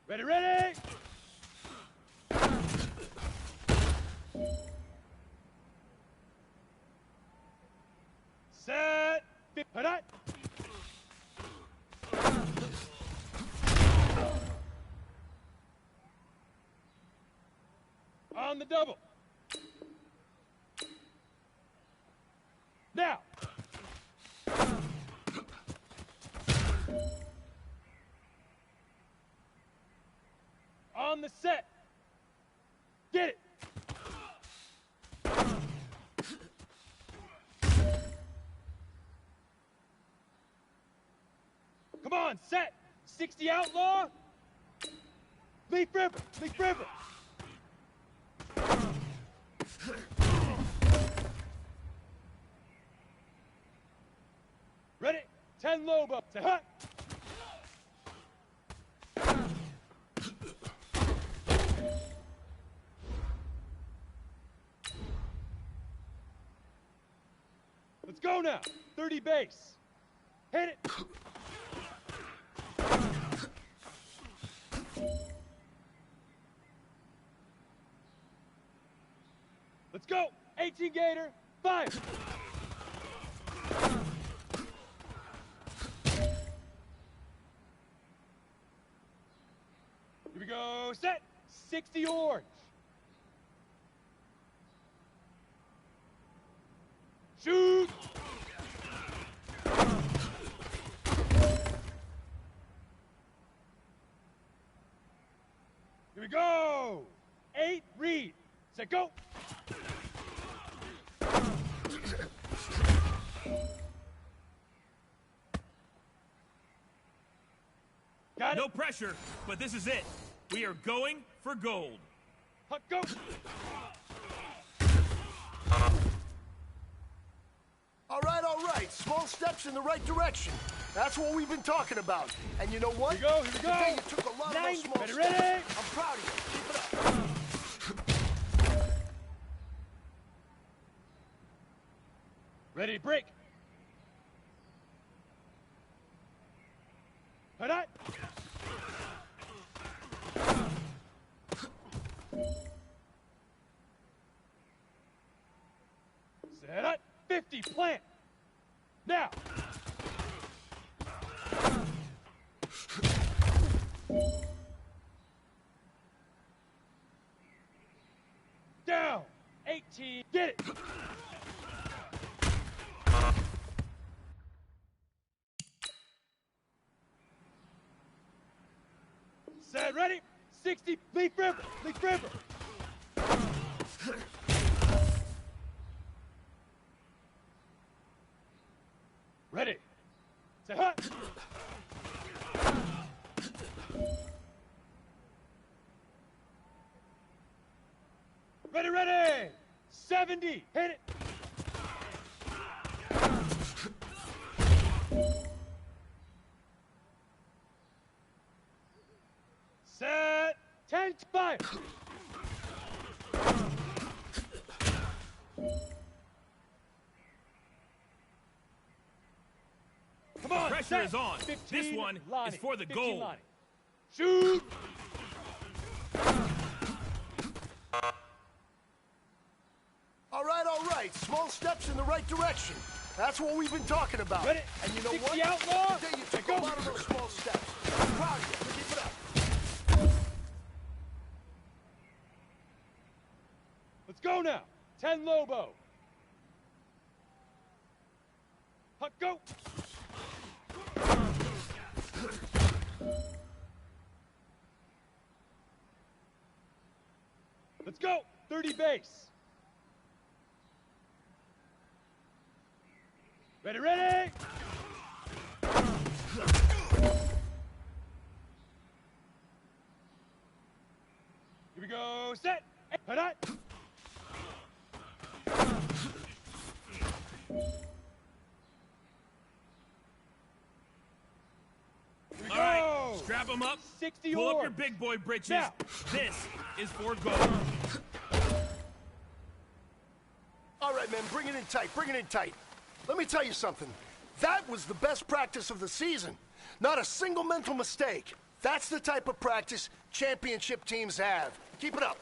Ready, ready! Set! Hit it! On the double. Now. On the set. Get it. Come on, set. 60 outlaw. Leaf river, leaf river. Ready? 10 Lobo to hut. Let's go now. 30 base. Hit it. Let's go. 18 Gator. 5. Here we go. Set. 60 orange. Shoot. Here we go. 8 read. Set go. Got it. No pressure, but this is it. We are going for gold. Hut, go. All right. Small steps in the right direction. That's what we've been talking about. And you know what? Here we go. Today you took a lot of those small steps. Ready? I'm proud of you. Keep it up. Ready, break. Hut, hut. Set up. 50 plant. Now. Down. 18. Get it. Set. Ready. 60. Leaf river. Leaf river. Ready. Set. Hut. Ready, ready. 70. Hit it. Set. 10. 5. Come on. Pressure set. is on. 15, This one Lonnie. is for the 15, gold. Lonnie. Shoot. All right. Small steps in the right direction. That's what we've been talking about. Ready? And you know 60 what? outlaw. Today you took Go. a lot of those small steps. I'm proud of you. Keep it up. Let's go now. 10 Lobo. Hut, go. Let's go. 30 base. Ready, ready. Here we go. Set. Hut, hut. All right, strap them up. 60 Pull up your orbs. big boy britches. Now. This is for gold. All right, man, bring it in tight. Let me tell you something. That was the best practice of the season. Not a single mental mistake. That's the type of practice championship teams have. Keep it up.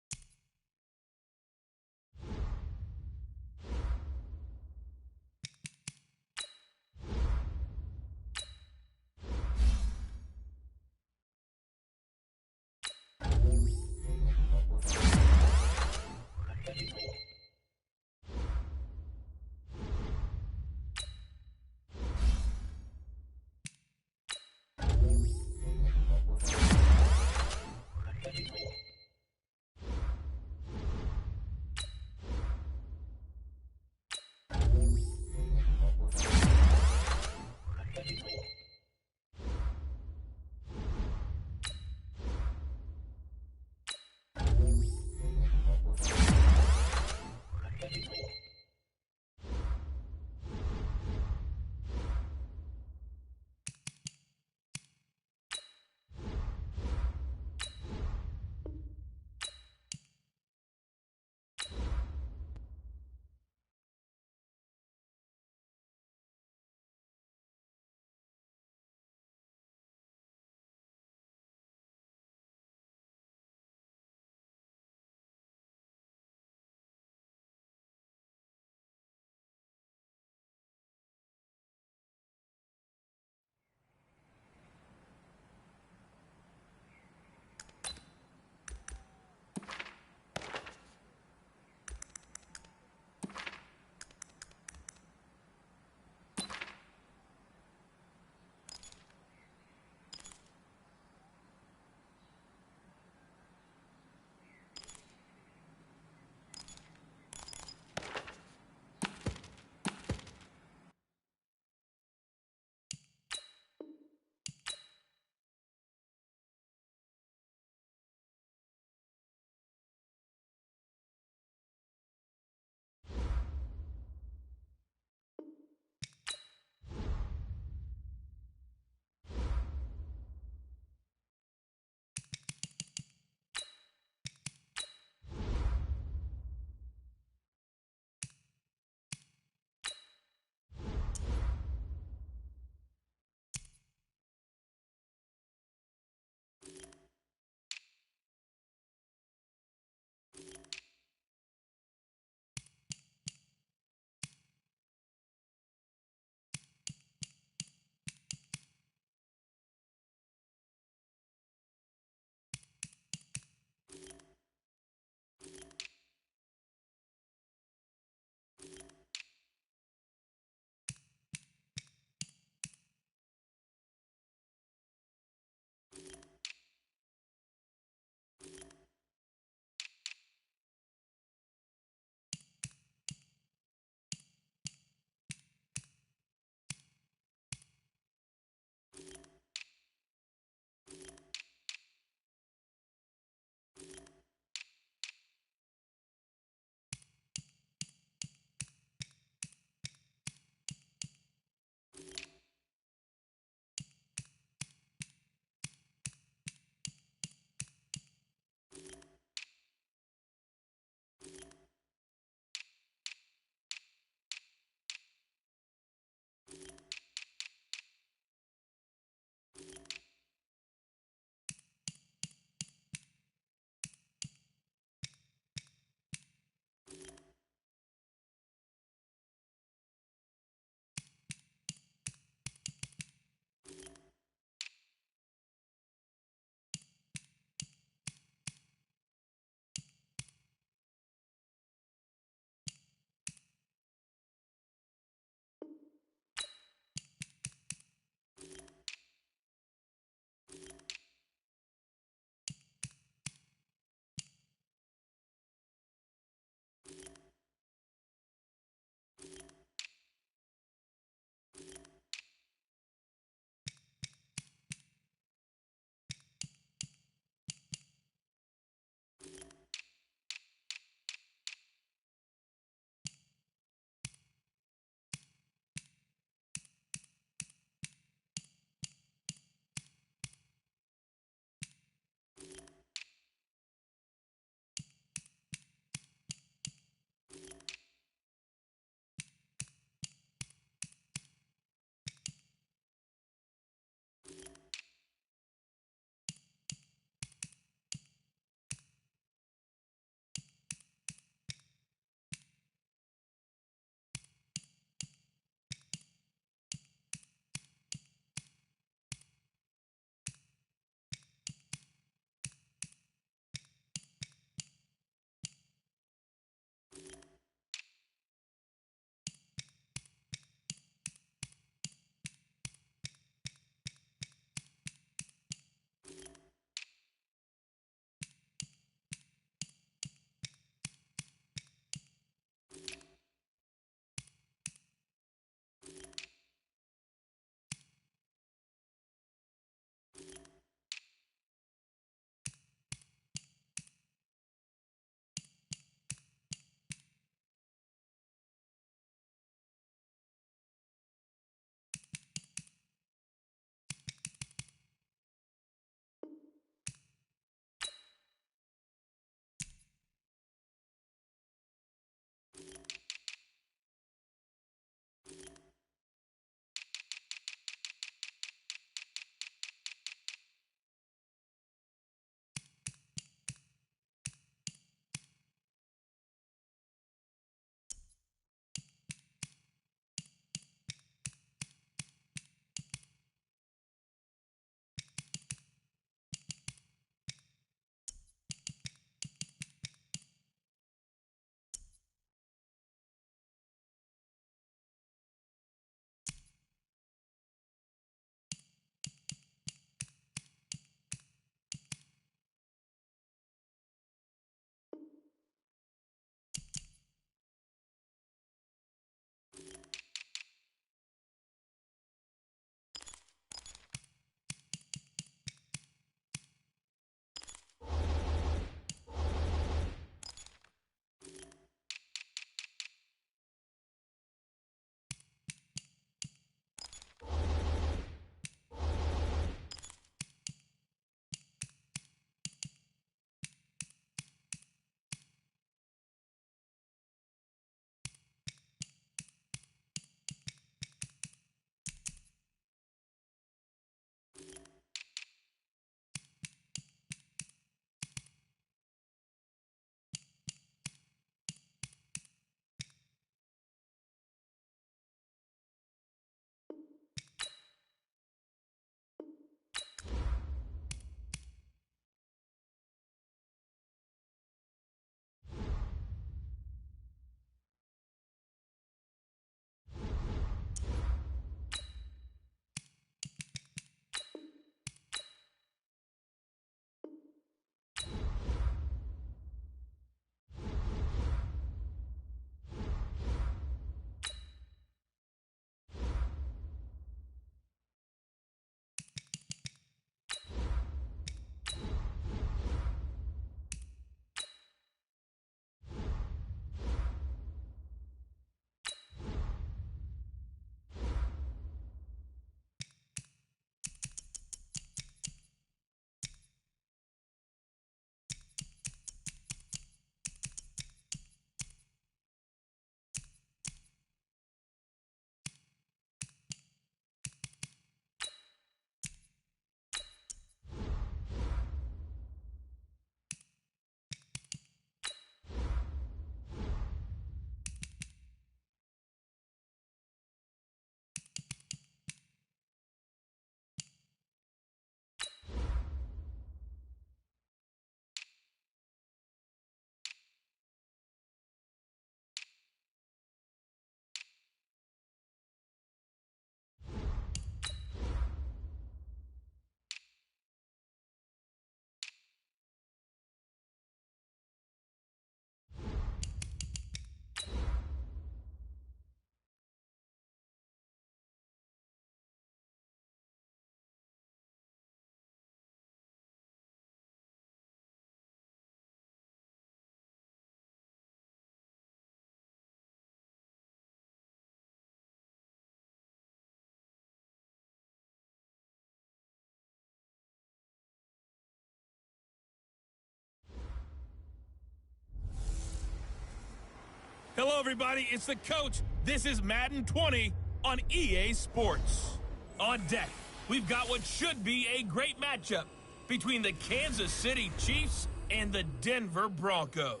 Hello, everybody. It's the coach. This is Madden 20 on EA Sports. On deck, we've got what should be a great matchup between the Kansas City Chiefs and the Denver Broncos.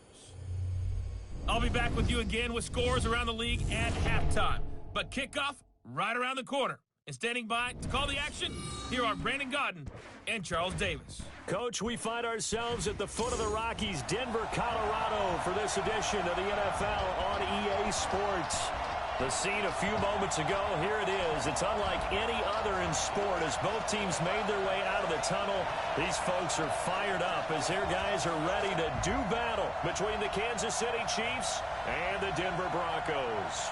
I'll be back with you again with scores around the league at halftime. But kickoff right around the corner. And standing by to call the action, here are Brandon Godden and Charles Davis. Coach, we find ourselves at the foot of the Rockies, Denver, Colorado, for this edition of the NFL on EA Sports. The scene a few moments ago, here it is. It's unlike any other in sport as both teams made their way out of the tunnel. These folks are fired up as their guys are ready to do battle between the Kansas City Chiefs and the Denver Broncos.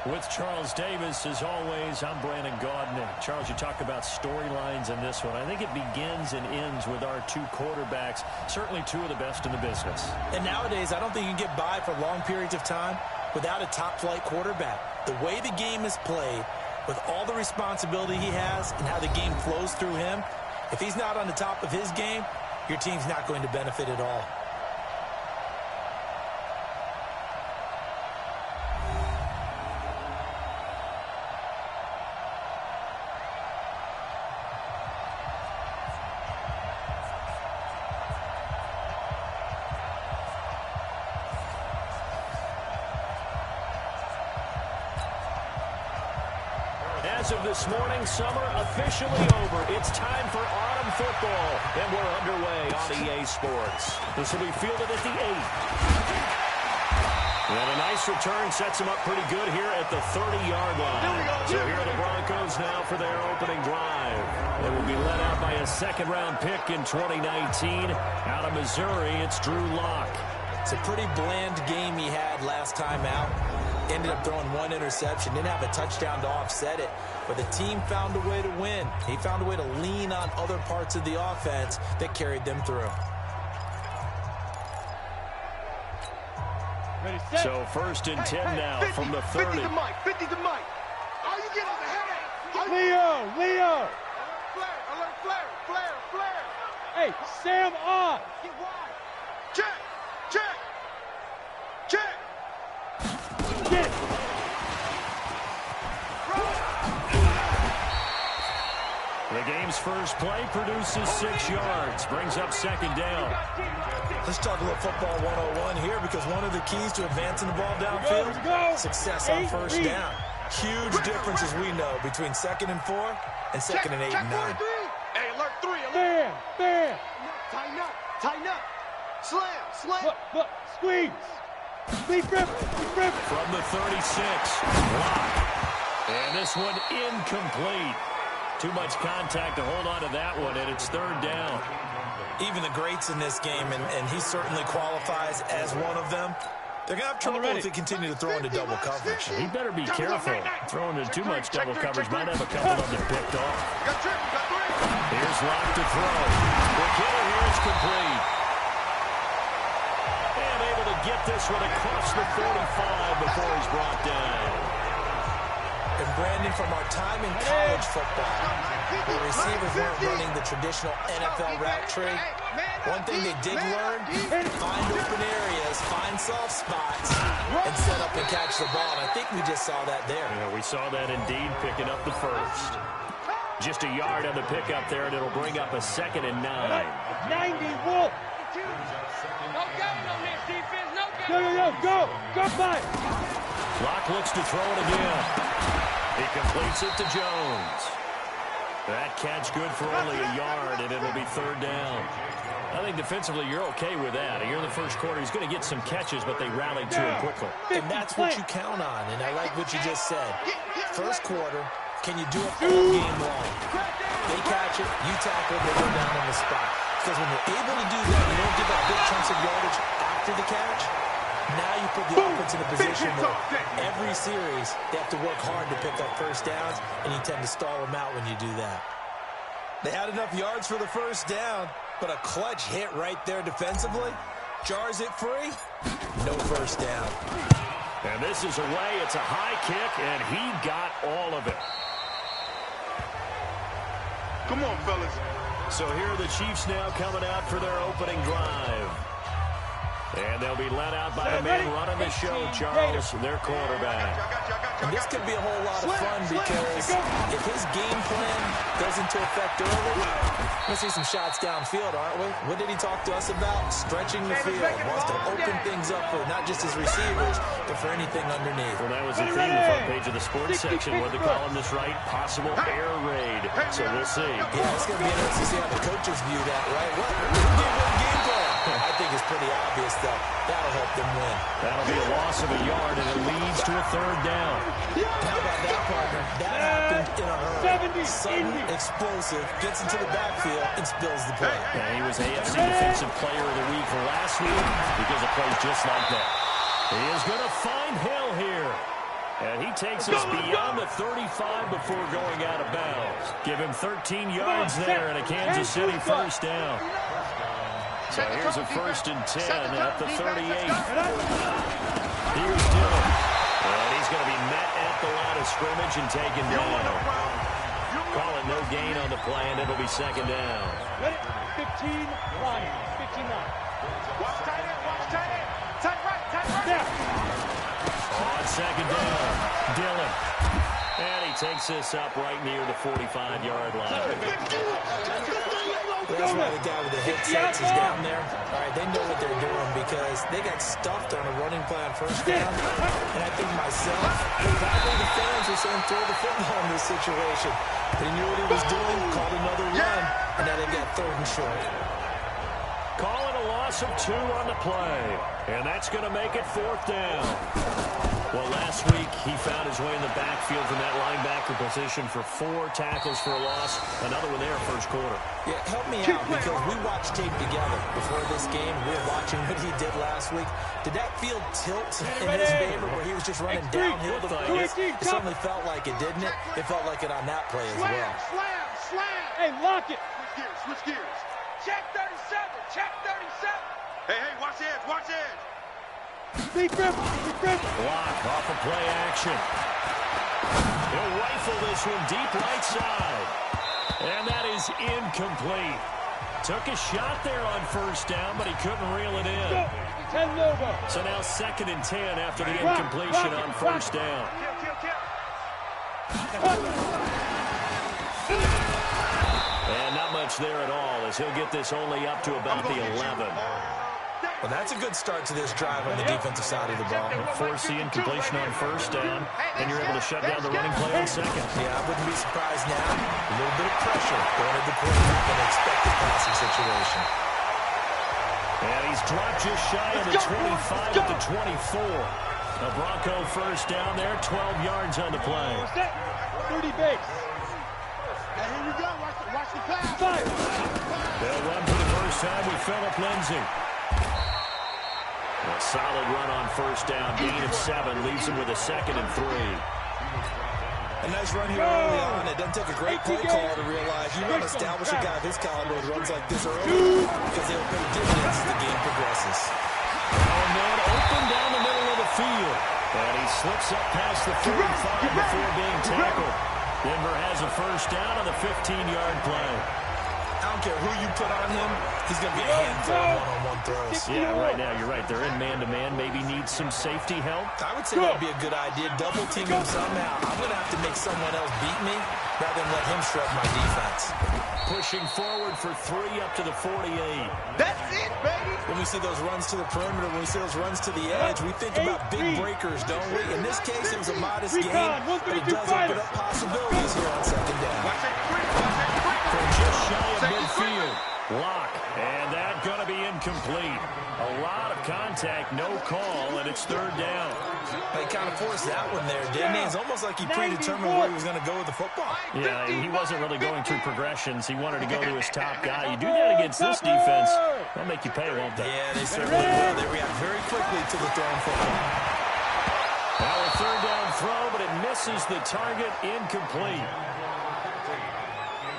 With Charles Davis, as always, I'm Brandon Godden. Charles, you talk about storylines in this one. I think it begins and ends with our two quarterbacks, certainly two of the best in the business. And nowadays, I don't think you can get by for long periods of time without a top-flight quarterback. The way the game is played, with all the responsibility he has and how the game flows through him, if he's not on the top of his game, your team's not going to benefit at all. As of this morning, summer officially over. It's time for autumn football, and we're underway on EA Sports. This will be fielded at the 8. And a nice return sets them up pretty good here at the 30-yard line. So here are the Broncos now for their opening drive. They will be led out by a second-round pick in 2019. Out of Missouri, it's Drew Lock. It's a pretty bland game he had last time out. Ended up throwing one interception, didn't have a touchdown to offset it, but the team found a way to win. He found a way to lean on other parts of the offense that carried them through. Ready, set. So first and 10 now 50, from the 30. 50 to Mike, 50 to Mike. How you get on the head? Leo! Alert, flare. Hey, Sam on! Get wide. Check. Get! The game's first play produces 6 yards, brings up second down. Let's talk a little football 101 here, because one of the keys to advancing the ball downfield, success on first down. Huge difference, as we know, between 2nd and 4 and 2nd and 8 and 9. Hey, alert 3. Bam! Tighten up. Slam. Look, squeeze! Be grip! From the 36, Lock. And this one incomplete. Too much contact to hold on to that one, and it's 3rd down. Even the greats in this game, and he certainly qualifies as one of them, they're going to have trouble if they continue to throw into double coverage. He better be careful. Throwing into too much double coverage might have a couple of them picked off. Here's Lock to throw. The hitter here is complete. And able to get this one across the 45 before he's brought down. And Brandon, from our time in college football, the receivers weren't running the traditional NFL route tree. One thing they did learn, find open areas, find soft spots, and set up and catch the ball. And I think we just saw that there. Yeah, we saw that indeed, picking up the first. Just a yard on the pickup there, and it'll bring up a 2nd and 9. 90, Wolf! Go, bud! Lock looks to throw it again. He completes it to Jones. That catch good for only a yard, and it'll be 3rd down. I think defensively you're okay with that. Here in the first quarter, he's going to get some catches, but they rallied to him quickly. And that's what you count on, and I like what you just said. First quarter, can you do it all game long? They catch it, you tackle, they go down on the spot. Because when you're able to do that, you don't give up big chunks of yardage after the catch. Now you put the offense in a position where every series they have to work hard to pick up first downs, and you tend to stall them out when you do that. They had enough yards for the first down, but a clutch hit right there defensively jars it free. No first down. And this is away. It's a high kick, and he got all of it. Come on, fellas. So here are the Chiefs now coming out for their opening drive. And they'll be let out by the man running the show, Charles, their quarterback. And this could be a whole lot of fun because if his game plan goes into effect early, we're going to see some shots downfield, aren't we? What did he talk to us about? Stretching the field. Wants to open things up for not just his receivers, but for anything underneath. Well, that was the theme, the front page of the sports section. What the columnist write? Possible air raid. So we'll see. Yeah, it's going to be interesting to see how the coaches view that, right? What game plan? I think it's pretty obvious that that'll help them win. That'll be a loss of a yard, and it leads to a third down. How about that, partner? That happened in a hurry. Sudden, explosive, gets into the backfield, and spills the play. And he was AFC Defensive Player of the Week last week because of plays just like that. He is going to find Hill here. And he takes us beyond the 35 before going out of bounds. Give him 13 yards there and a Kansas City first down. So here's a 1st and 10 at the 38. Here's Dillon. And he's going to be met at the line of scrimmage and taken down. Call it no gain on the play, and it'll be second down. 15 line. 15 line. Watch tight end. Watch tight end. Tight right. On second down, Dillon. And he takes this up right near the 45-yard line. That's why the guy with the headsets is down there. All right, they know what they're doing because they got stuffed on a running play on first down. And I think myself, probably the fans are saying throw the football in this situation. But he knew what he was doing, called another run, and now they got 3rd and short. Call it a loss of 2 on the play. And that's going to make it 4th down. Well, last week, he found his way in the backfield from that linebacker position for 4 tackles for a loss. Another one there, first quarter. Yeah, help me out because we watched tape together before this game. We were watching what he did last week. Did that field tilt in his favor where he was just running downhill the play? It certainly felt like it, didn't it? It felt like it on that play as well. Slam. Hey, lock it. Switch gears. Check 37. Check 37. Hey, watch the edge. Watch the edge. Deep rip. Block off of play action. He'll rifle this one deep right side. And that is incomplete. Took a shot there on first down, but he couldn't reel it in. 10 logo. So now 2nd and 10 after the incompletion on first down. And not much there at all as he'll get this only up to about the 11. Well, that's a good start to this drive on the defensive side of the ball. Force the incompletion on first down, and you're able to shut down the running play on second. Yeah, I wouldn't be surprised now. A little bit of pressure going at the quarterback in an expected passing situation. And he's dropped just shy of the 25 at the 24. A Bronco first down there, 12 yards on the play. 30 base. And here we go. Watch the pass. They'll run for the first time with Phillip Lindsay. A solid run on first down, gain of 7, leaves him with a 2nd and 3. A nice run here early on. It doesn't take a great play call to realize you don't establish a guy of his caliber with runs like this early because they'll pay dividends as the game progresses. And then open down the middle of the field. And he slips up past the 45 before being tackled. Denver has a first down on the 15-yard play. I don't care who you put on him, he's going to be a handful of one-on-one throws. Yeah, right now, you're right. They're in man-to-man. Maybe needs some safety help. I would say that'd be a good idea. Double team him somehow. I'm going to have to make someone else beat me rather than let him shred my defense. Pushing forward for 3 up to the 48. That's it, baby. When we see those runs to the perimeter, when we see those runs to the edge, we think about big breakers, don't we? In this case, it was a modest game, but it does open up possibilities here on second down. From just shy of midfield. Lock. And that going to be incomplete. A lot of contact, no call, and it's 3rd down. He kind of forced that one there, didn't he? It's almost like he predetermined where he was going to go with the football. Yeah, he wasn't really going through progressions. He wanted to go to his top guy. You do that against this defense, they'll make you pay, won't they? Yeah, they certainly will. They react very quickly to the thrown football. Now a 3rd down throw, but it misses the target, incomplete.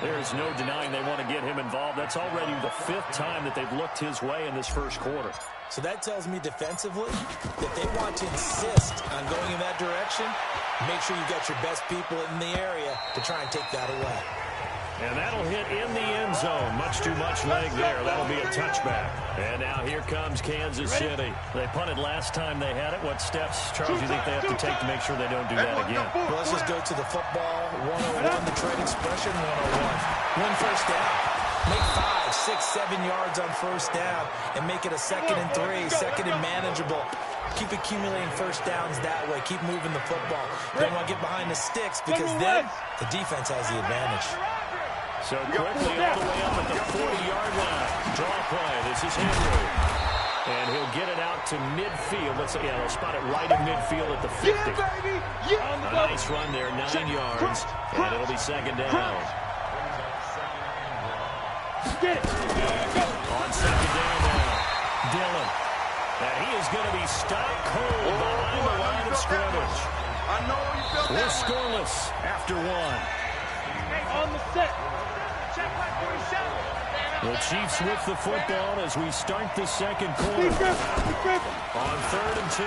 There's no denying they want to get him involved. That's already the 5th time that they've looked his way in this first quarter. So that tells me defensively that they want to insist on going in that direction. Make sure you got your best people in the area to try and take that away. And that'll hit in the end zone. Much too much leg there. That'll be a touchback. And now here comes Kansas City. They punted last time they had it. What steps, Charles, do you think they have to take to make sure they don't do that again? Well, let's just go to the football 101, the trade expression 101. Win first down. Make 5, 6, 7 yards on first down and make it a 2nd and 3, 2nd and manageable. Keep accumulating first downs that way. Keep moving the football. Don't want to get behind the sticks because then the defense has the advantage. So quickly all the way up at the 40-yard line. Draw play. This is Henry. And he'll get it out to midfield. They'll spot it right in midfield at the 50. A nice run there, 9 yards. And it'll be 2nd down. On 2nd down now. Dillon. And he is going to be stopped cold behind the line of scrimmage. We're scoreless after 1. On the set. The Chiefs with the football as we start the 2nd quarter. On 3rd and 2,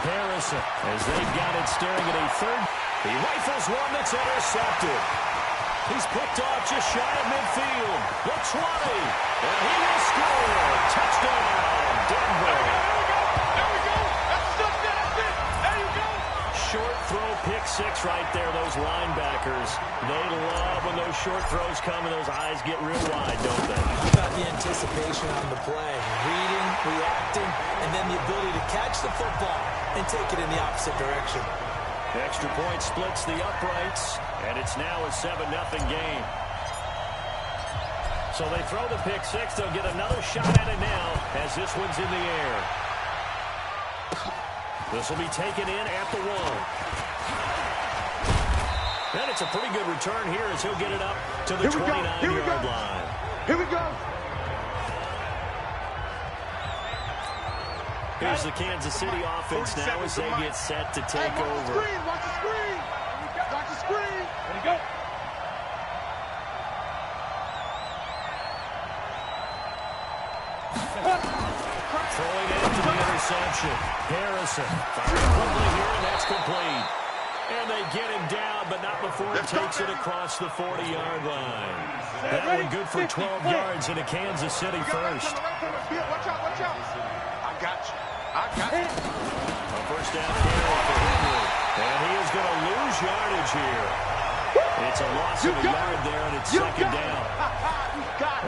Harrison, as they've got it staring at a 3rd. He rifles one that's intercepted. He's picked off just shy of midfield. The 20, and he will score. Touchdown, Denver. There we go. That's it. There you go. Short throw, pick 6 right there. Those linebackers, they love when those short throws come and those eyes get real wide, don't they? How about the anticipation on the play? Reading, reacting, and then the ability to catch the football and take it in the opposite direction. Extra point splits the uprights, and it's now a 7-0 game. So they throw the pick 6. They'll get another shot at it now as this one's in the air. This will be taken in at the 1. And it's a pretty good return here as he'll get it up to the 29-yard line. Here we go. Here's the Kansas City offense now as they get set to take over. Watch the screen. Watch the screen. There you go. Throwing it into the interception. Harrison firing quickly here, and that's complete. And they get him down, but not before he takes it across the 40-yard line. That one good for 12 yards in a Kansas City first. Watch out, watch out. I got you. A first down carry for Henry. And he is going to lose yardage here. It's a loss of a yard there, and it's 2nd down.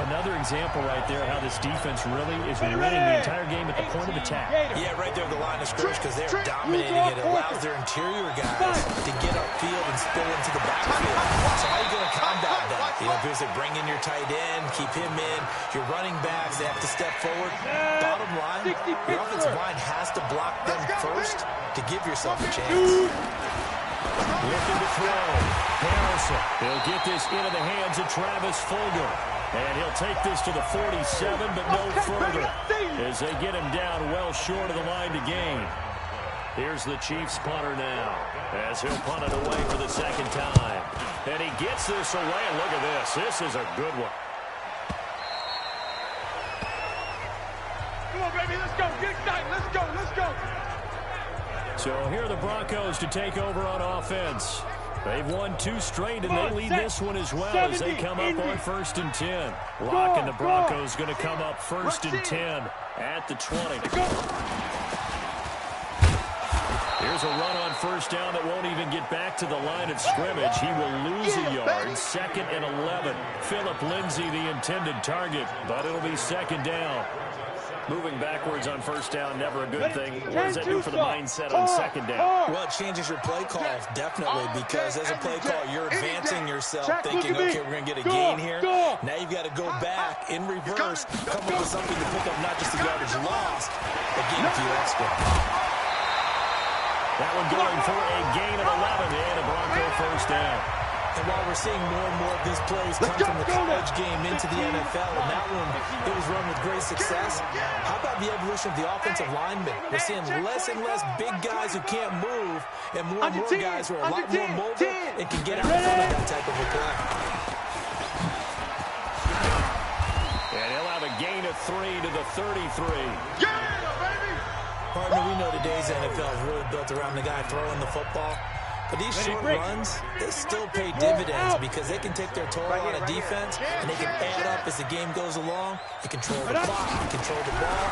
Another example right there how this defense really is winning the entire game at the point of attack. Yeah, right there at the line of scrimmage because they're dominating it. It allows their interior guys to get upfield and spill into the backfield. So how are you going to combat that? You know, because they bring in your tight end, keep him in. Your running backs, they have to step forward. Bottom line, your offensive line has to block them first to give yourself a chance. Looking to throw. Harrison. He'll get this into the hands of Travis Fulgham. And he'll take this to the 47, but no further as they get him down well short of the line to gain. Here's the Chiefs punter now as he'll punt it away for the 2nd time. And he gets this away, and look at this. This is a good one. Come on, baby, let's go. Get excited. Let's go, let's go. So here are the Broncos to take over on offense. They've won 2 straight, and they lead this one as well as they come up on 1st and 10. Locke and the Broncos going to come up 1st and 10 at the 20. Here's a run on 1st down that won't even get back to the line of scrimmage. He will lose a yard. 2nd and 11. Phillip Lindsay, the intended target, but it'll be 2nd down. Moving backwards on 1st down, never a good thing. What does that do for the mindset on 2nd down? Well, it changes your play call, definitely, because as a play call, you're advancing yourself, thinking, okay, we're going to get a gain here. Now you've got to go back in reverse, come up with something to pick up not just the yardage lost, but gain a few extra. That one going for a gain of 11 and a Bronco 1st down. And while we're seeing more and more of these plays come from the college game into the NFL, and that one, it was run with great success, how about the evolution of the offensive linemen? We're seeing less and less big guys who can't move, and more guys who are a lot more mobile and can get out in front of that type of a play. And he'll have a gain of 3 to the 33. Yeah, baby! Partner, we know today's NFL is really built around the guy throwing the football. But these short runs, they still pay dividends because they can take their toll on a defense, and they can add up as the game goes along. You control the clock, you control the ball,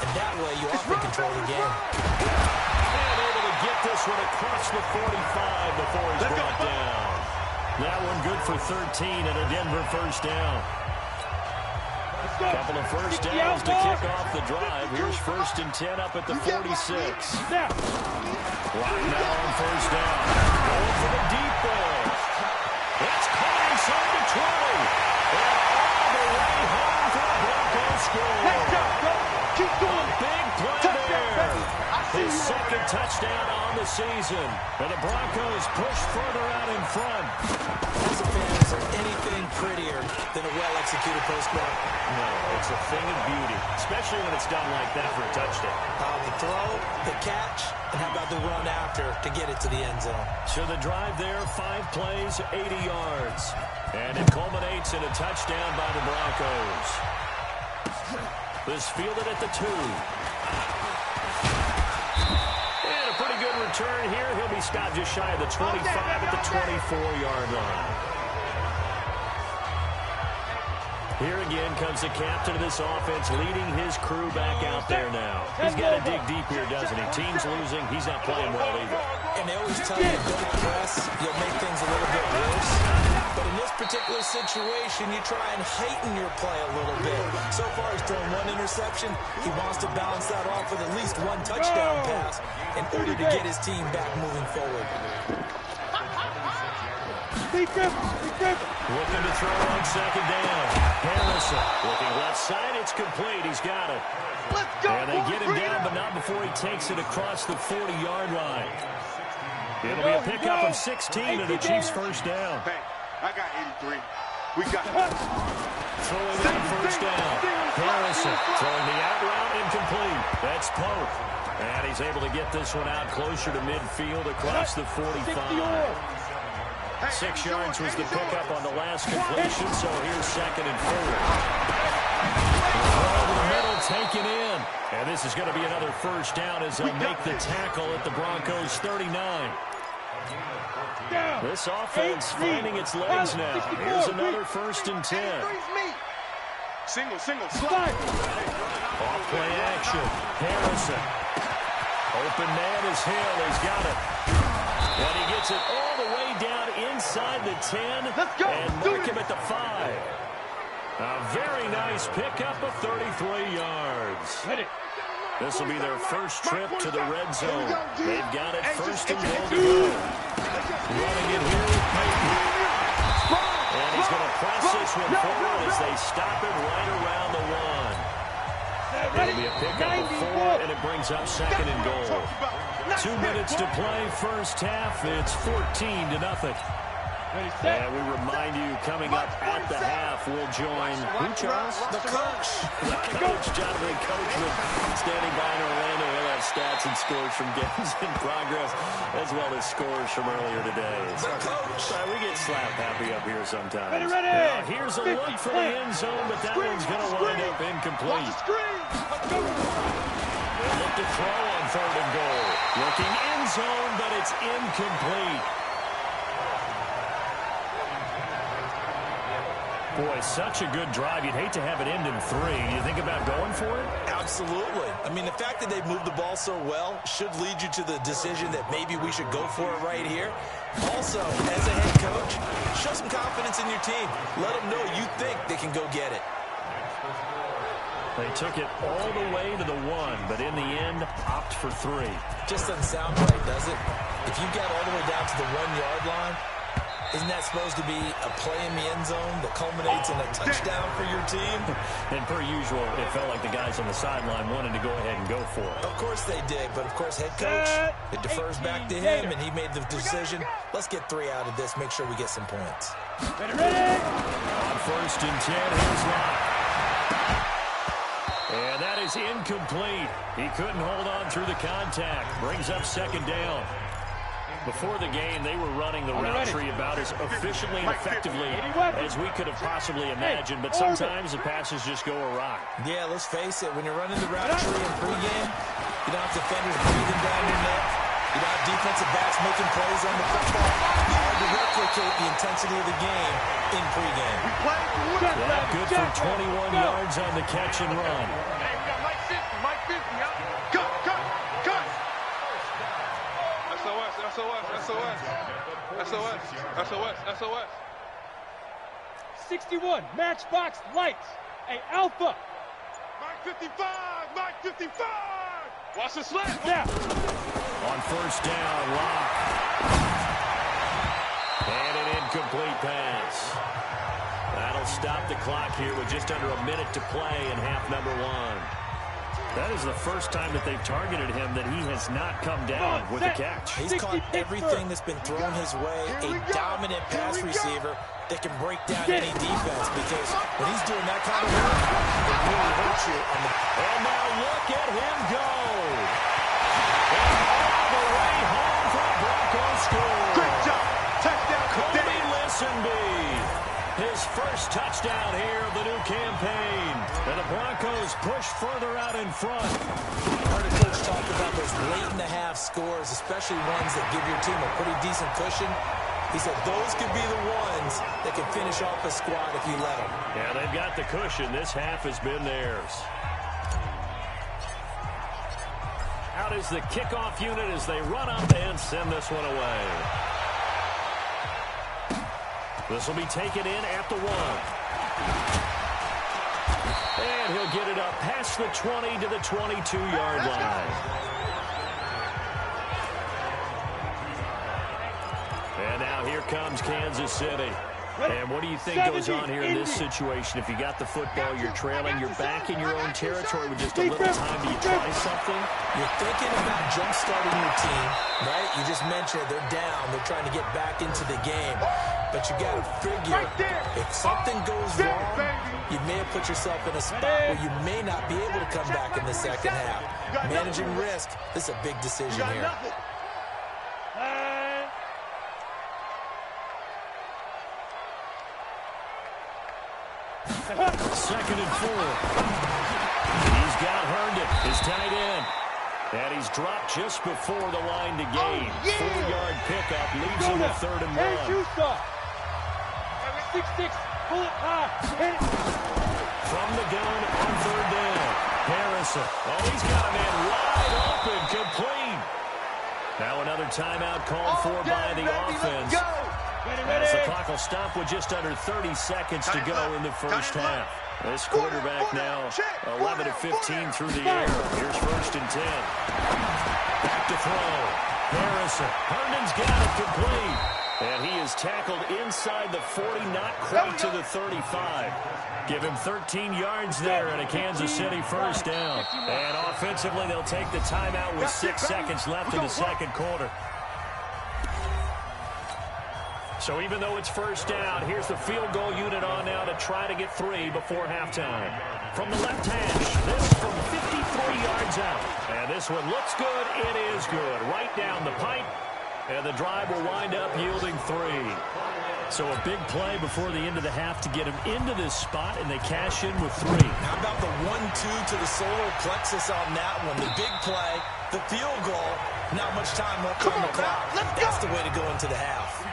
and that way you often control the game. And able to get this one across the 45 before he's brought down. That one good for 13 and a Denver first down. Couple of first downs to kick off the drive. Here's 1st and 10 up at the 46. Clock now on first down. Going for the deep ball. It's caught inside the 20. And all the way home for the Broncos score. Keep going. A big play there. His second touchdown on the season. And the Broncos push further out in front. As a fan, is there anything prettier than a well-executed post-route? No, it's a thing of beauty, especially when it's done like that for a touchdown. The throw, the catch, and how about the run after to get it to the end zone? So the drive there, 5 plays, 80 yards. And it culminates in a touchdown by the Broncos. This fielded at the 2. And a pretty good return here. He'll be stopped just shy of the 25 at the 24-yard line. Here again comes the captain of this offense, leading his crew back out there now. He's got to dig deep here, doesn't he? Team's losing. He's not playing well either. And they always tell you, don't press. You'll make things a little bit worse. But in this particular situation, you try and heighten your play a little bit. So far, he's thrown 1 interception. He wants to balance that off with at least 1 touchdown pass in order to get his team back moving forward. Looking to throw on second down. Harrison looking left side. It's complete. He's got it. Let's go. And they get him down, but not before he takes it across the 40-yard line. It'll be a pickup of 16 and the Chiefs' first down. Hey, I got 83. We got it. Throwing on first down. Harrison throwing the out route incomplete. That's Pope. And he's able to get this one out closer to midfield across the 45. 6 yards was the pickup on the last completion, so here's 2nd and 4. Over the middle, taken in. And this is going to be another first down as they'll make the tackle at the Broncos' 39. This offense finding its legs now. Here's another 1st and 10. Single, slide. Off play action. Harrison. Open man is Hill. He's got it. And he gets it all the way down inside the 10. Let's go. And mark him at the 5. A very nice pickup of 33 yards. This will be their first trip to the red zone. They've got it 1st and goal to go. Running it here with Peyton. And he's going to press this one forward as they stop it right around the 1. It'll be a pickup of 4, and it brings up 2nd and goal. 2 minutes to play, first half. It's 14-0. And we remind you, coming up at the half, we'll join who, Charles? The coach. The coach, Jonathan Coachman, standing by in Orlando. He'll have stats and scores from games in progress, as well as scores from earlier today. The coach. We get slap happy up here sometimes. Now, here's a look for the end zone, but that one's going to wind up incomplete. Look to throw on 3rd and goal. Looking end zone, but it's incomplete. Boy, such a good drive. You'd hate to have it end in 3. Do you think about going for it? Absolutely. I mean, the fact that they've moved the ball so well should lead you to the decision that maybe we should go for it right here. Also, as a head coach, show some confidence in your team. Let them know you think they can go get it. They took it all the way to the 1, but in the end, opt for 3. Just doesn't sound right, does it? If you got all the way down to the 1-yard line, isn't that supposed to be a play in the end zone that culminates in a touchdown for your team? And per usual, it felt like the guys on the sideline wanted to go ahead and go for it. Of course they did, but of course head coach, it defers back to him, and he made the decision. Let's get 3 out of this, make sure we get some points. On 1st and 10, here's Locke. And that is incomplete. He couldn't hold on through the contact. Brings up 2nd down. Before the game, they were running the route tree about as efficiently and effectively as we could have possibly imagined, but sometimes the passes just go awry. Yeah, let's face it, when you're running the route tree in pregame, you don't have defenders breathing down your neck. You don't have defensive backs making plays on the football. Hard to replicate the intensity of the game in pregame. Yeah, good for 21 yards on the catch and run. Hey, we got Mike 50, Mike 50, huh? Cut. SOS. 61, matchbox lights. Hey, Alpha. Mike 55. Watch the slant. Now. On first down, Locke. And an incomplete pass. That'll stop the clock here with just under a minute to play in half number one. That is the first time that they've targeted him that he has not come down with a catch. He's caught everything that's been thrown his way. A dominant pass receiver that can break down any defense, because when he's doing that kind of work, it really hurts you. And now look at him go. And all the way home for a Broncos score. Great job. Touchdown. Kobe Listenby. His first touchdown here of the new campaign. And the Broncos push further out in front. I heard a coach talk about those late-in-the-half scores, especially ones that give your team a pretty decent cushion. He said those could be the ones that can finish off a squad if you let them. Yeah, they've got the cushion. This half has been theirs. Out is the kickoff unit as they run up and send this one away. This will be taken in at the 1. And he'll get it up past the 20 to the 22-yard line. And now here comes Kansas City. And what do you think goes on here in this situation? If you got the football, you're trailing, you're back in your own territory with just a little time. Do you try something? You're thinking about jump-starting your team, right? You just mentioned they're down. They're trying to get back into the game. But you got to figure, if something goes wrong, you may have put yourself in a spot where you may not be able to come back in the second half. Managing risk, this is a big decision here. Second and 4. He's got Herndon, his tight end. And he's dropped just before the line to gain. 4-yard pickup leaves him with 3rd and 1. Hey, Schuster. 6-6, pull it high. Hit it. From the gun on 3rd down. Harrison. Oh, he's got a man wide open, complete. Now another timeout called for by the offense. As the clock will stop with just under 30 seconds to go in the first half. This quarterback now 11 of 15 through the air. Here's 1st and 10. Back to throw. Harrison. Herndon's got it complete. And he is tackled inside the 40, not quite to the 35. Give him 13 yards there and a Kansas City first down. And offensively, they'll take the timeout with 6 seconds left in the second quarter. So even though it's first down, here's the field goal unit on now to try to get 3 before halftime. From the left hash, this from 53 yards out. And this one looks good. It is good. Right down the pipe. And the drive will wind up yielding 3. So a big play before the end of the half to get him into this spot, and they cash in with 3. How about the 1-2 to the solar plexus on that one? The big play, the field goal, not much time left on the clock. That's the way to go into the half.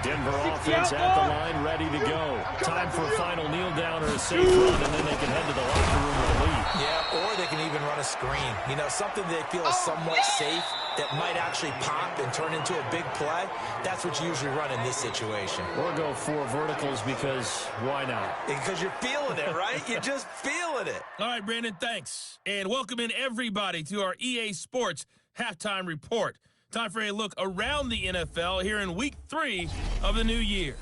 Denver offense at the line, ready to go. Time for a final kneel down or a safe run, and then they can head to the locker room with a lead. Yeah, or they can even run a screen. You know, something they feel is somewhat safe that might actually pop and turn into a big play. That's what you usually run in this situation. Or go 4 verticals because why not? Because you're feeling it, right? You're just feeling it. All right, Brandon, thanks. And welcome in everybody to our EA Sports Halftime Report. Time for a look around the NFL here in Week 3 of the new year.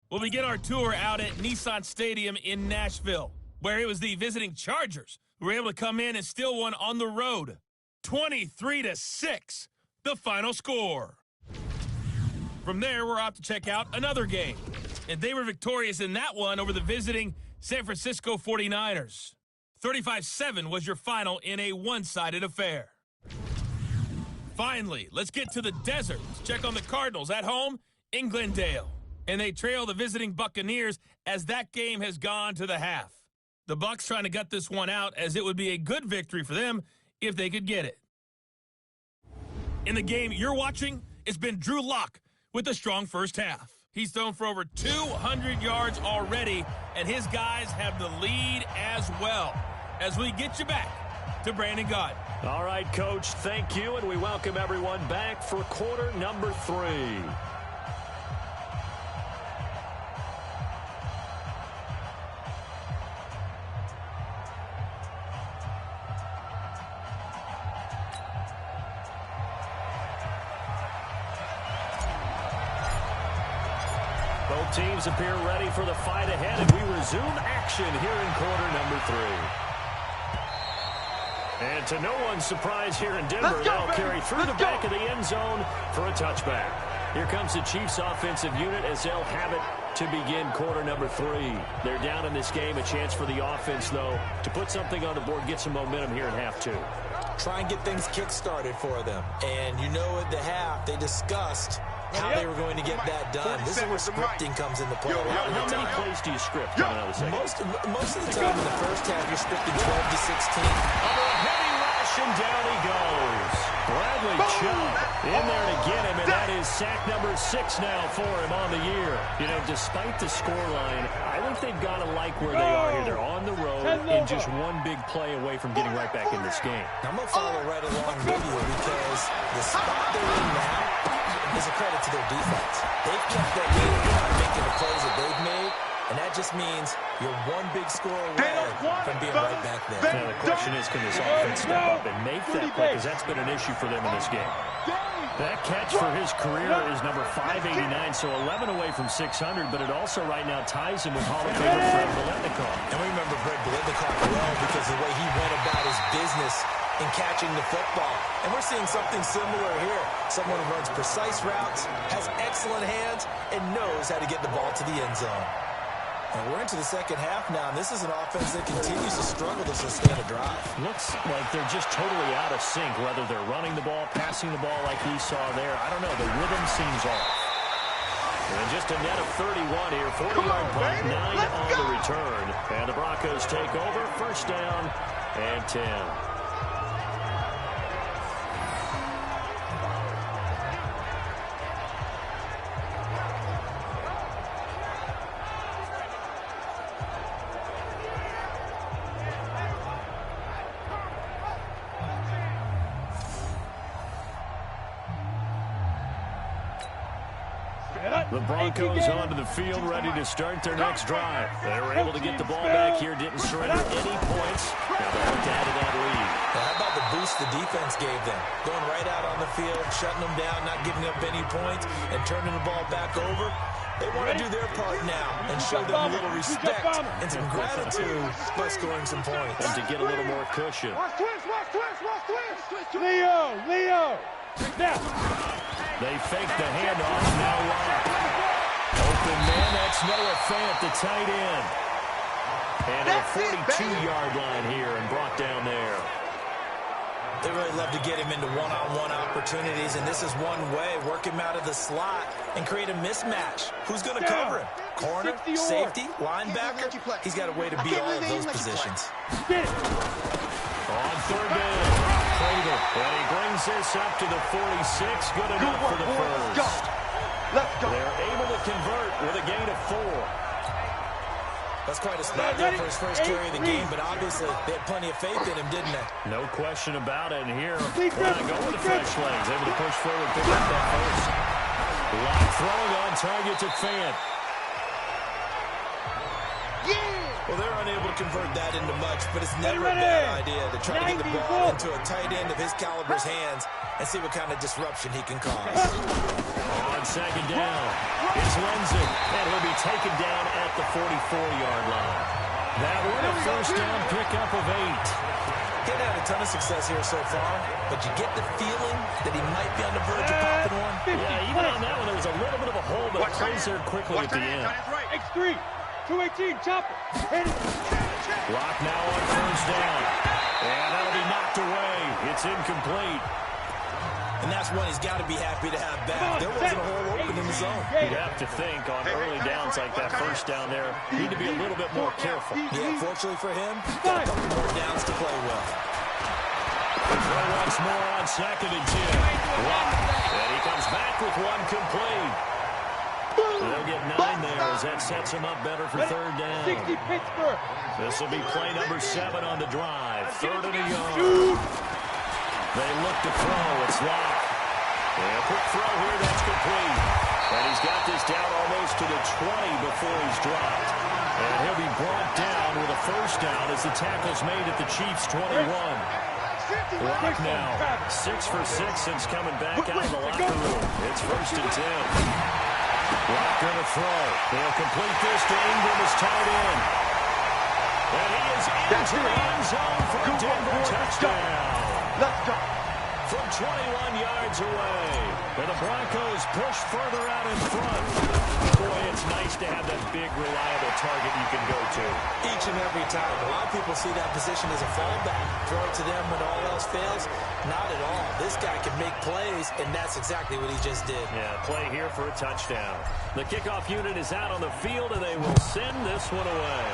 We'll begin our tour out at Nissan Stadium in Nashville, where it was the visiting Chargers who were able to come in and steal one on the road. 23-6, the final score. From there, we're off to check out another game. And they were victorious in that one over the visiting San Francisco 49ers. 35-7 was your final in a one-sided affair. Finally, let's get to the desert to check on the Cardinals at home in Glendale. And they trail the visiting Buccaneers as that game has gone to the half. The Bucs trying to gut this one out as it would be a good victory for them if they could get it. In the game you're watching, it's been Drew Lock with a strong first half. He's thrown for over 200 yards already, and his guys have the lead as well. As we get you back to Brandon Gott. All right, Coach, thank you, and we welcome everyone back for quarter number 3. Both teams appear ready for the fight ahead, and we resume action here in quarter number 3. And to no one's surprise here in Denver, they'll carry through the back of the end zone for a touchback. Here comes the Chiefs offensive unit as they'll have it to begin quarter number 3. They're down in this game. A chance for the offense, though, to put something on the board, get some momentum here in half 2. Try and get things kick-started for them. And you know at the half, they discussed how they were going to get that done. This is where scripting comes into play. How many plays do you script coming out of the second? Most of the time in the first half, you're scripting 12 to 16. Under a heavy rush, and down he goes. Bradley Chubb in there to get him, and that is sack number 6 now for him on the year. You know, despite the scoreline, I think they've got to like where they are here. They're on the road and just one big play away from getting right back in this game. I'm going to follow right along with you because the spot they're in now is a credit to their defense. They've kept that lead by making the plays that they've made, and that just means you're one big score away from being right back there. Now the question is, can this offense step up and make that play? Because that's been an issue for them in this game. That catch for his career is number 589, so 11 away from 600, but it also right now ties him with Hall of Famer Fred Biletnikoff. And we remember Fred Biletnikoff well because of the way he went about his business in catching the football. And we're seeing something similar here. Someone who runs precise routes, has excellent hands, and knows how to get the ball to the end zone. And we're into the second half now, and this is an offense that continues to struggle to sustain a drive. Looks like they're just totally out of sync, whether they're running the ball, passing the ball like we saw there. I don't know. The rhythm seems off. And just a net of 31 here. 40-yard punt, 9 on the return. And the Broncos take over. First down and 10. The Broncos onto the field, ready to start their next drive. They were able to get the ball back here, didn't surrender any points. Now they look to add to that lead. Now, how about the boost the defense gave them? Going right out on the field, shutting them down, not giving up any points, and turning the ball back over. They want to do their part now and show them a little respect and some gratitude by scoring some points. And to get a little more cushion. Watch twist, watch twist, watch twist. Leo. Now. They fake the handoff, now lock. Open man, that's Noah Fant, the tight end. And at a 42-yard line here and brought down there. They really love to get him into one-on-one opportunities, and this is one way. Work him out of the slot and create a mismatch. Who's going to cover him? Corner, safety, linebacker? He's got a way to beat all of those positions. On third down. Cradle, and he brings this up to the 46. Good enough for the first. They're able to convert with a gain of 4. That's quite a spot there for his first carry of the game, but obviously they had plenty of faith in him, didn't they? No question about it. And here, they're going to go with the fresh legs. Able to push forward, pick up that first. Lock throwing on target to Fant. Well, they're unable to convert that into much, but it's never a bad idea to try to get the ball into a tight end of his caliber's hands and see what kind of disruption he can cause. On second down, it's Lindsay, and he'll be taken down at the 44-yard line. That one a first down pickup of 8. He's had a ton of success here so far, but you get the feeling that he might be on the verge of popping one. Yeah, even on that one, there was a little bit of a hole, but it plays there quickly at the end. X3. 218, chopper. Hit it. Lock now on first down. And that'll be knocked away. It's incomplete. And that's one he's got to be happy to have back. There wasn't a hole open in the zone. You'd have to think on early downs like that first down there, need to be a little bit more careful. Yeah, fortunately for him, got a couple more downs to play with. Throw once more on 2nd and 10. And he comes back with one complete. They'll get 9 there as that sets him up better for 3rd down. 60 Pittsburgh. This will be play number 7 on the drive. 3rd and a yard. They look to throw. It's locked. And a quick throw here. That's complete. And he's got this down almost to the 20 before he's dropped. And he'll be brought down with a 1st down as the tackle's made at the Chiefs' 21. Rock now, 6 for 6 since coming back out of the locker room. It's 1st and 10. Rock going to throw. He'll complete this to Ingram as tight end. And he is into the end zone for a Denver touchdown. Let's go. From 21 yards away. And the Broncos push further out in front. Boy, it's nice to have that big, reliable target you can go to. Each and every time. A lot of people see that position as a fallback. Throw it to them when all else fails. Not at all. This guy can make plays, and that's exactly what he just did. Yeah, play here for a touchdown. The kickoff unit is out on the field, and they will send this one away.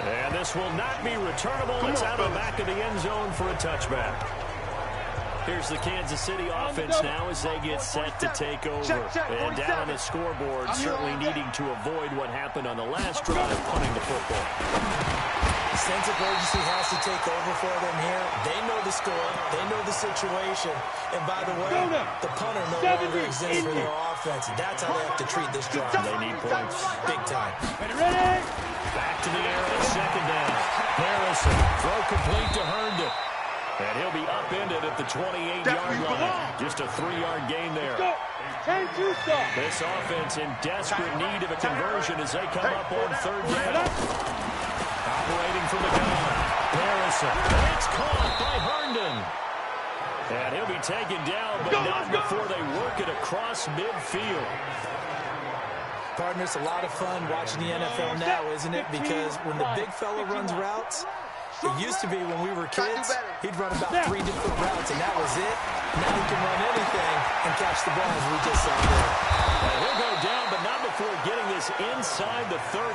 And this will not be returnable. It's out of the back of the end zone for a touchback. Here's the Kansas City offense now as they get set to take over. And down on the scoreboard, certainly needing to avoid what happened on the last drive, punting the football. Sense of urgency has to take over for them here. They know the score. They know the situation. And by the way, the punter no longer exists for their offense. That's how they have to treat this drive. They need points. Big time. Ready? Back to the air on 2nd down. Harrison, throw complete to Herndon. And he'll be upended at the 28-yard line. Just a 3-yard gain there. Go. 10-2 stop. This offense in desperate need of a conversion as they come up on 3rd down. Operating from the gun. Harrison. And it's caught by Herndon. And he'll be taken down, but not before they work it across midfield. Partner, it's a lot of fun watching the NFL now, isn't it? Because when the big fella runs routes, it used to be when we were kids, he'd run about 3 different routes, and that was it. Now he can run anything and catch the ball, as we just saw there. And he'll go down, but not before getting this inside the 30.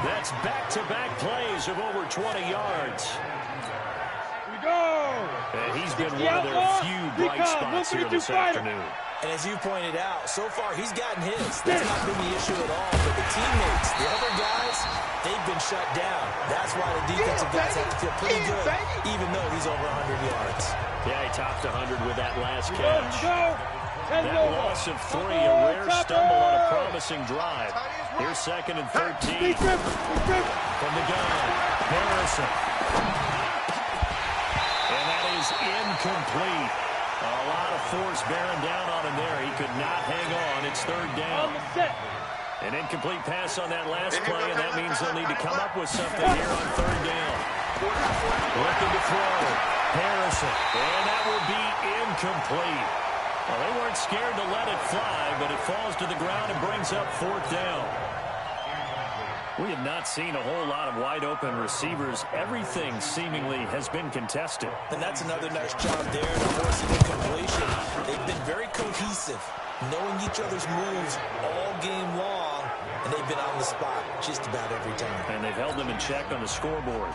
That's back-to-back plays of over 20 yards. Here we go. And he's been one of their few bright spots here this afternoon. And as you pointed out, so far he's gotten his. That's not been the issue at all. But the teammates, the other guys, they've been shut down. That's why the defensive guys have to feel pretty good, even though he's over 100 yards. Yeah, he topped 100 with that last catch. That loss of 3, a rare stumble on a promising drive. Here's 2nd and 13. From the gun, Harrison. And that is incomplete. A lot of force bearing down on him there. He could not hang on. It's 3rd down. An incomplete pass on that last play, and that means they'll need to come up with something here on 3rd down. Looking to throw. Harrison. And that will be incomplete. Well, they weren't scared to let it fly, but it falls to the ground and brings up 4th down. We have not seen a whole lot of wide-open receivers. Everything seemingly has been contested. And that's another nice job there to force an incompletion. They've been very cohesive, knowing each other's moves all game long, and they've been on the spot just about every time. And they've held them in check on the scoreboard.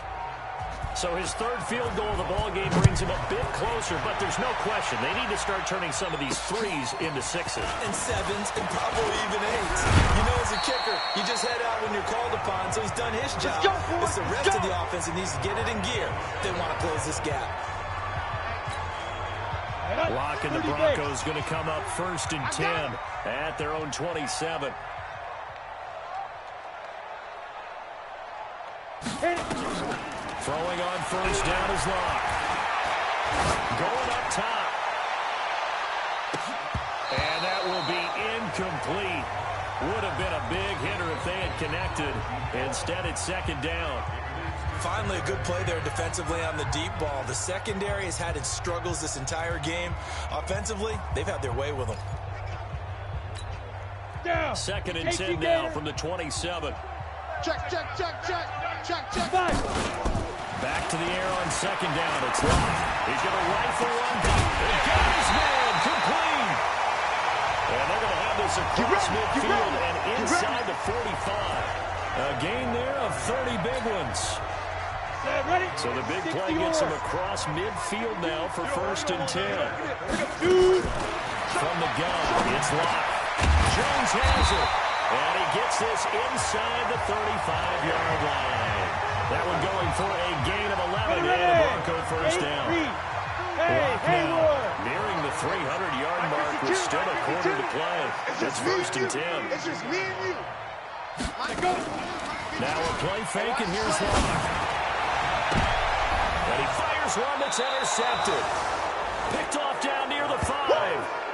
So his 3rd field goal of the ballgame brings him a bit closer, but there's no question they need to start turning some of these 3s into 6s. And 7s, and probably even 8s. You know, as a kicker, you just head out when you're called upon, so he's done his job. It's the rest of the offense that needs to get it in gear if they want to close this gap. Lock and the Broncos going to come up 1st and 10 at their own 27. Throwing on 1st down is Locke. Going up top. And that will be incomplete. Would have been a big hitter if they had connected. Instead, it's 2nd down. Finally, a good play there defensively on the deep ball. The secondary has had its struggles this entire game. Offensively, they've had their way with them. 2nd and 10 now from the 27. Check. Back to the air on 2nd down. It's Locke. He's going to rifle one deep. And got his man complete. And they're going to have this across midfield and inside the 45. A gain there of 30 big ones. So the big play gets him across midfield now for 1st and 10. From the gun, it's locked. Jones has it. And he gets this inside the 35-yard line. That one going for a gain of 11 and a Bronco first down. Lock now, nearing the 300-yard mark with still a quarter to play. It's 1st and 10. It's just me and you. Now a play fake, and here's Lock. And he fires one that's intercepted. Picked off down near the 5.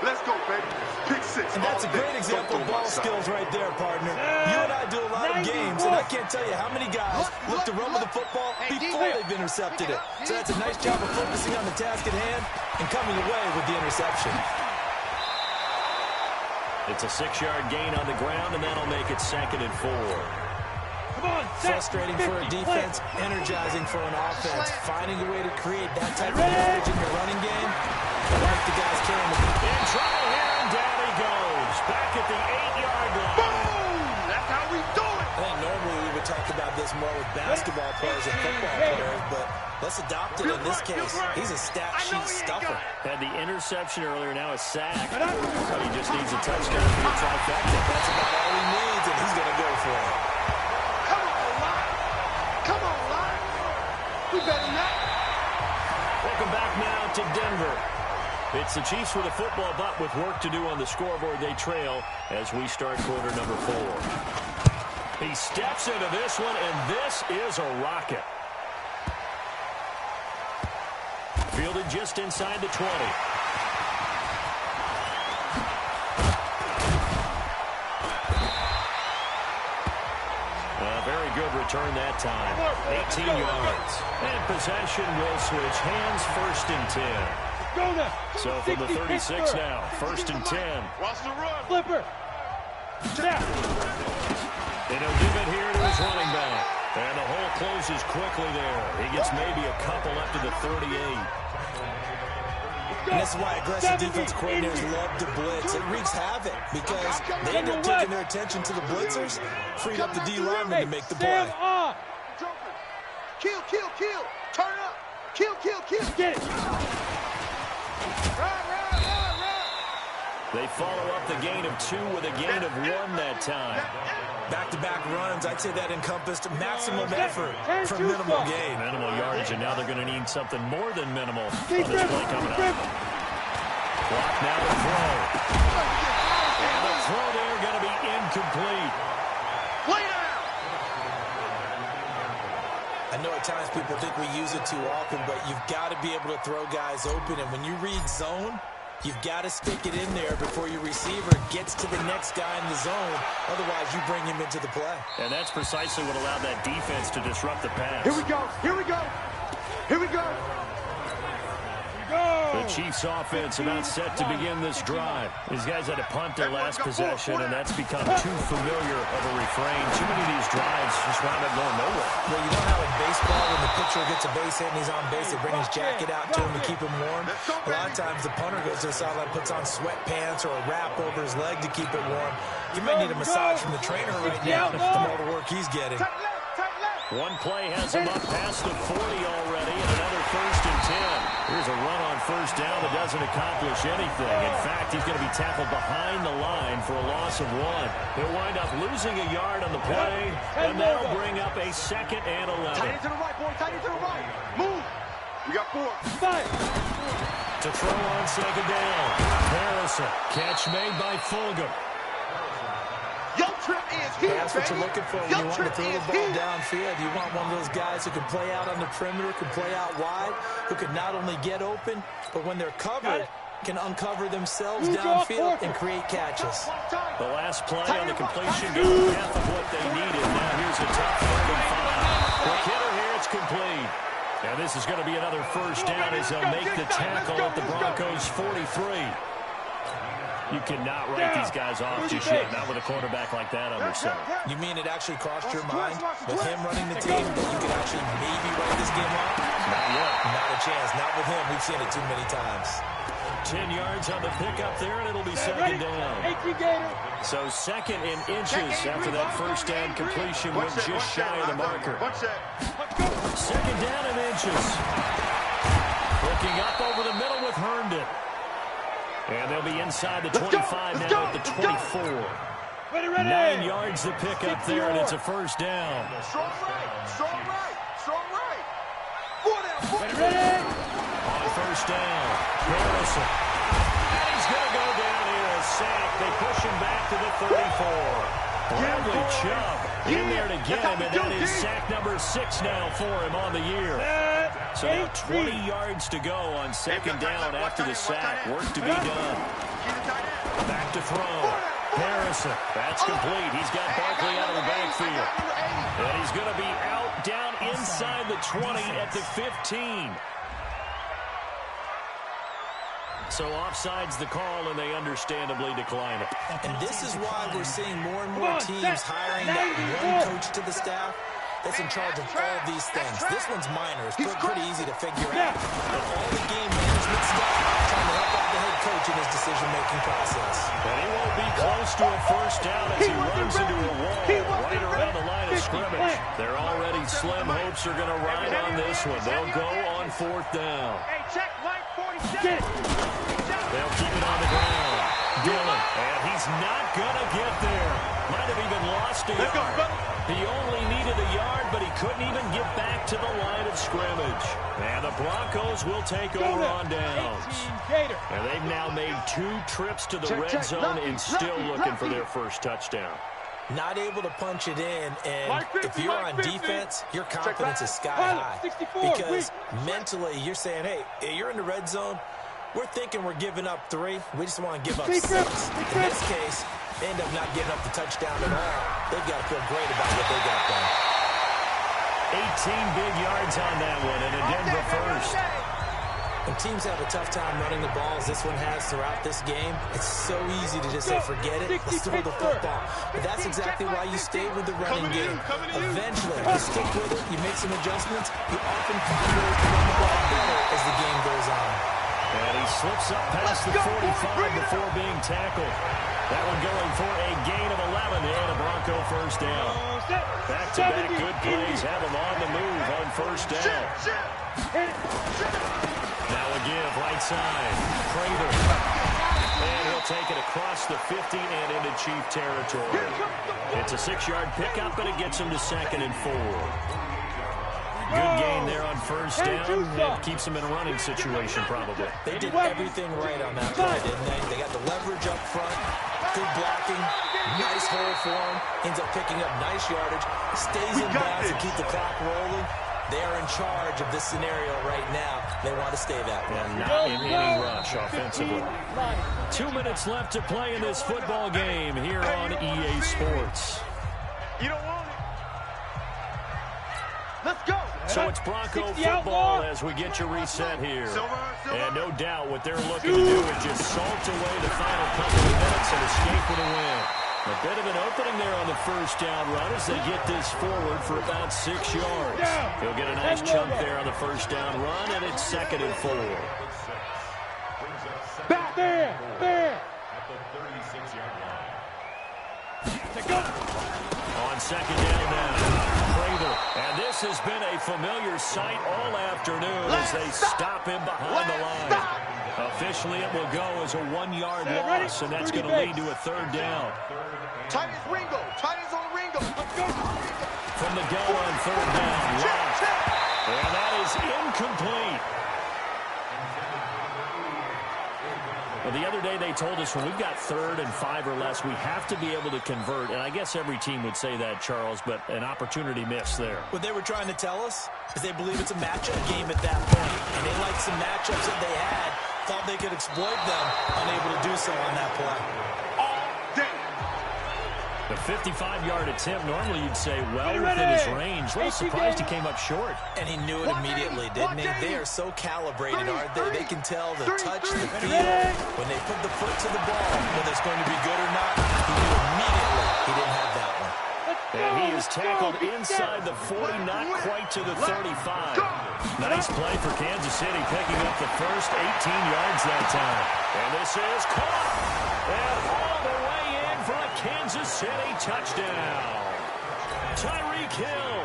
Let's go, baby. Pick 6. And that's a great example of ball skills right there, partner. You and I do a lot of games, and I can't tell you how many guys look to run with the football before they've intercepted it. So that's a nice job of focusing on the task at hand and coming away with the interception. It's a 6-yard gain on the ground, and that'll make it 2nd and 4. Frustrating for a defense, energizing for an offense. Finding a way to create that type of yardage in your running game, that'll make the guys carrying the ball. In trouble here, and down he goes. Back at the 8-yard line. Boom! That's how we do it. I think normally we would talk about this more with basketball players and football players, but let's adopt it in this case. He's a stat sheet stuffer. Had the interception earlier, now a sack. But he just needs a touchdown for the trifecta. That's about all he needs, and he's going to go for it. Come on, Lion. We better not. Welcome back now to Denver. It's the Chiefs with a football, but with work to do on the scoreboard, they trail as we start quarter number 4. He steps into this one, and this is a rocket. Fielded just inside the 20. A very good return that time. 18 yards. And possession will switch hands, 1st and 10. So from the 36 now, 1st and 10. Watch the run. Flipper. And he'll give it here to his running back. And the hole closes quickly there. He gets maybe a couple up to the 38. And this is why aggressive defense coordinators love to blitz. It wreaks havoc because they end up taking their attention to the blitzers, freed up the D lineman to make the play. Kill, kill, kill. Turn up. Kill, kill, kill. Get it. Run. They follow up the gain of 2 with a gain of 1 that time. Back-to-back runs, I'd say that encompassed maximum effort for minimal gain. Minimal yardage, and now they're going to need something more than minimal on this play coming up. Clock now to throw. And the throw there going to be incomplete. Play down. I know at times people think we use it too often, but you've got to be able to throw guys open. And when you read zone, you've got to stick it in there before your receiver gets to the next guy in the zone. Otherwise, you bring him into the play. And that's precisely what allowed that defense to disrupt the pass. Here we go. Here we go. Here we go. The Chiefs offense about set to begin this drive. These guys had to punt their last possession, and that's become too familiar of a refrain. Too many of these drives just wound up going nowhere. Well, you know how in baseball, when the pitcher gets a base hit and he's on base, they bring his jacket out to him to keep him warm? A lot of times the punter goes to the sideline, puts on sweatpants or a wrap over his leg to keep it warm. You might need a massage from the trainer right now from all the work he's getting. One play has him up past the 40 already, and another 1st and 10. Here's a run on 1st down that doesn't accomplish anything. In fact, he's going to be tackled behind the line for a loss of 1. He'll wind up losing a yard on the play, and that'll bring up a 2nd and 11. Tight end to the right, boy. Tight end to the right. Move. We got 4. To throw on 2nd down. Harrison. Catch made by Fulgham. Your trip is here, That's what you're looking for when you want to throw the ball here. downfield. You want one of those guys who can play out on the perimeter, can play out wide, who can not only get open, but when they're covered, can uncover themselves downfield and create catches. The last play on the completion goes half of what they needed. Now here's a tough 3rd and 5. Quick hitter here, it's complete. And this is going to be another 1st down as they'll make the tackle at the Broncos' 43. You cannot write these guys off just yet, not with a quarterback like that under center. You mean it actually crossed your mind with him running the team that you could actually maybe write this game off? Not yet. Not a chance. Not with him. We've seen it too many times. 10 yards on the pickup there, and it'll be 2nd down. So 2nd in inches after that 1st down completion went just shy of the marker. Second down and inches. Looking up over the middle with Herndon. And they'll be inside the 25 now at the 24. 9 yards to pick up there, and it's a first down. Strong right, strong right, strong right. On first down, Harrison. And he's going to go down here, a sack. They push him back to the 34. Bradley Chubb in there to get him, and that is sack number 6 now for him on the year. So now 20 yards to go on second down after the sack. Work to be done. Back to throw. Harrison, that's complete. He's got Barkley out of the backfield. And he's going to be out down inside the 20 at the 15. So offside's the call, and they understandably decline it. And this is why we're seeing more and more teams hiring that one coach to the staff that's in charge of all these things. This one's minor. It's pretty easy to figure out. But all the game management stuff, trying to help out the head coach in his decision-making process. And he won't be close to a first down as he runs into a wall right around the line of scrimmage. Their already slim hopes are going to ride on this one. They'll go on fourth down. They'll keep it on the ground. Dillon, and he's not going to get there. Might have even lost a yard. He only needed a yard, but he couldn't even get back to the line of scrimmage. And the Broncos will take over on downs. And they've now made 2 trips to the red zone and still looking for their first touchdown. Not able to punch it in, and if you're on defense, your confidence is sky high. Because mentally, you're saying, hey, you're in the red zone. We're thinking we're giving up 3. We just want to give up 6. In this case, they end up not giving up the touchdown at all. They've got to feel great about what they got done. 18 big yards on that one, and a Denver first. When teams have a tough time running the ball, as this one has throughout this game, it's so easy to just say, forget it, let's throw the football. But that's exactly why you stay with the running game. Eventually, you stick with it, you make some adjustments, you often find ways to run the ball better as the game goes on. And he slips up past the 45 before being tackled. That one going for a gain of 11 and a Bronco first down. Back-to-back good plays have him on the move on first down. Now a give, right side. Prater. And he'll take it across the 50 and into Chief territory. It's a 6-yard pickup, but it gets him to 2nd and 4. Good gain there on first down. It keeps them in a running situation, probably. They did everything right on that play, didn't they? They got the leverage up front, good blocking, nice hole for him, ends up picking up nice yardage, stays in bounds to keep the clock rolling. They are in charge of this scenario right now. They want to stay that way. And not in any rush offensively. 2 minutes left to play in this football game here on EA Sports. You don't want it. Let's go. So it's Bronco football as we get you reset here. And no doubt what they're looking to do is just salt away the final couple of minutes and escape with a win. A bit of an opening there on the first down run as they get this forward for about 6 yards. He'll get a nice chunk there on the first down run, and it's 2nd and 4. Back there. On second down now. And this has been a familiar sight all afternoon as they stop him behind the line. Officially, it will go as a 1-yard loss, and that's going to lead to a 3rd down. Tight as Ringo. Tight as on Ringo. From the gun on 3rd down. Left. And that is incomplete. Well, the other day they told us when we've got 3rd and 5 or less, we have to be able to convert. And I guess every team would say that, Charles, but an opportunity missed there. What they were trying to tell us is they believe it's a matchup game at that point. And they liked some matchups that they had, thought they could exploit them, unable to do so on that play. The 55-yard attempt, normally you'd say well within his range. A little surprised he came up short. And he knew it immediately, didn't he? They are so calibrated, aren't they? They can tell the touch, the feel. When they put the foot to the ball, whether it's going to be good or not, he knew immediately he didn't have that one. And he is tackled inside the 40, not quite to the 35. Nice play for Kansas City, picking up the first 18 yards that time. And this is caught. And all the way in for a Kansas City touchdown. Tyreek Hill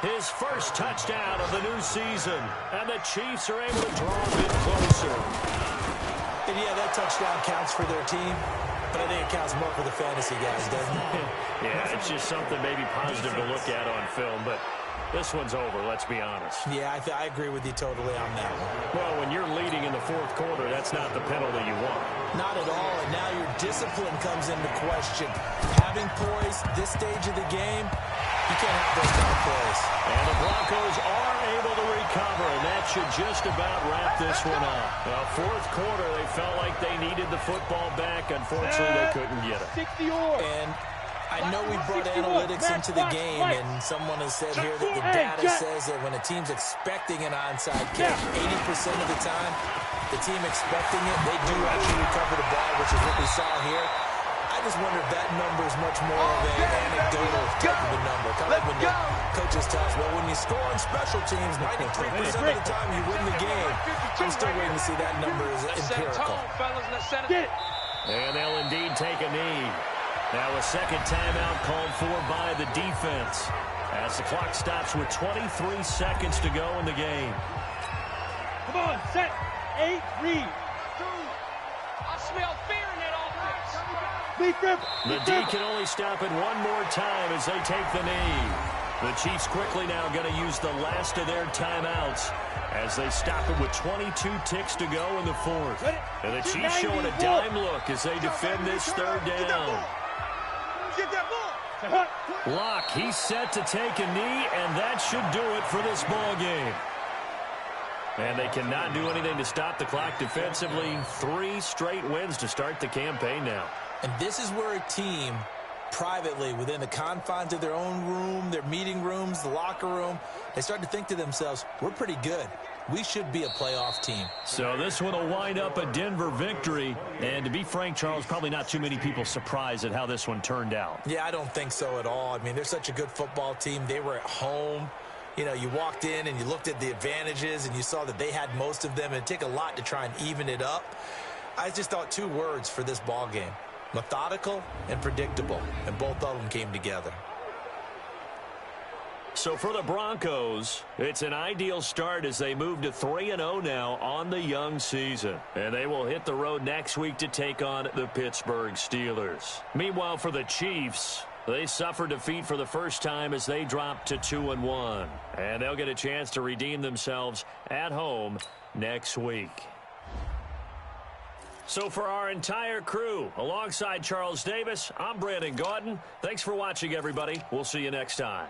His first touchdown of the new season. And the Chiefs are able to draw a bit closer. And yeah, that touchdown counts for their team, but I think it counts more for the fantasy guys, doesn't it? Yeah, it's just something maybe positive to look at on film, but this one's over, let's be honest. Yeah, I agree with you totally on that one. Well, when you're leading in the fourth quarter, that's not the penalty you want. Not at all, and now your discipline comes into question. Having poise this stage of the game, you can't have those kind of poise. And the Broncos are able to recover, and that should just about wrap this one up. Now, fourth quarter, they felt like they needed the football back. Unfortunately, they couldn't get it. And I know we brought analytics into the game, and someone has said here that the data says that when a team's expecting an onside kick, 80% of the time, the team expecting it, they do actually recover the ball, which is what we saw here. I just wonder if that number is much more of an anecdotal type of a number. Kind of like when the coaches tell us, well, when you score on special teams, 93% of the time you win the game. I'm still waiting to see that number is empirical. And they'll indeed take a knee. Now a second timeout called for by the defense as the clock stops with 23 seconds to go in the game. Come on, set, 8, read. I smell fear in that offense. The D can only stop it one more time as they take the knee. The Chiefs quickly now going to use the last of their timeouts as they stop it with 22 ticks to go in the fourth. And the Chiefs showing a dime look as they defend this third down. Locke, he's set to take a knee, and that should do it for this ball game. And they cannot do anything to stop the clock defensively. 3 straight wins to start the campaign now. And this is where a team, privately, within the confines of their own room, their meeting rooms, the locker room, they start to think to themselves, we're pretty good. We should be a playoff team. So this one will wind up a Denver victory. And to be frank, Charles, probably not too many people surprised at how this one turned out. Yeah, I don't think so at all. I mean, they're such a good football team. They were at home. You know, you walked in and you looked at the advantages and you saw that they had most of them. It'd take a lot to try and even it up. I just thought 2 words for this ball game: methodical and predictable. And both of them came together. So for the Broncos, it's an ideal start as they move to 3-0 now on the young season. And they will hit the road next week to take on the Pittsburgh Steelers. Meanwhile, for the Chiefs, they suffered defeat for the first time as they dropped to 2-1. And they'll get a chance to redeem themselves at home next week. So for our entire crew, alongside Charles Davis, I'm Brandon Gaudin. Thanks for watching, everybody. We'll see you next time.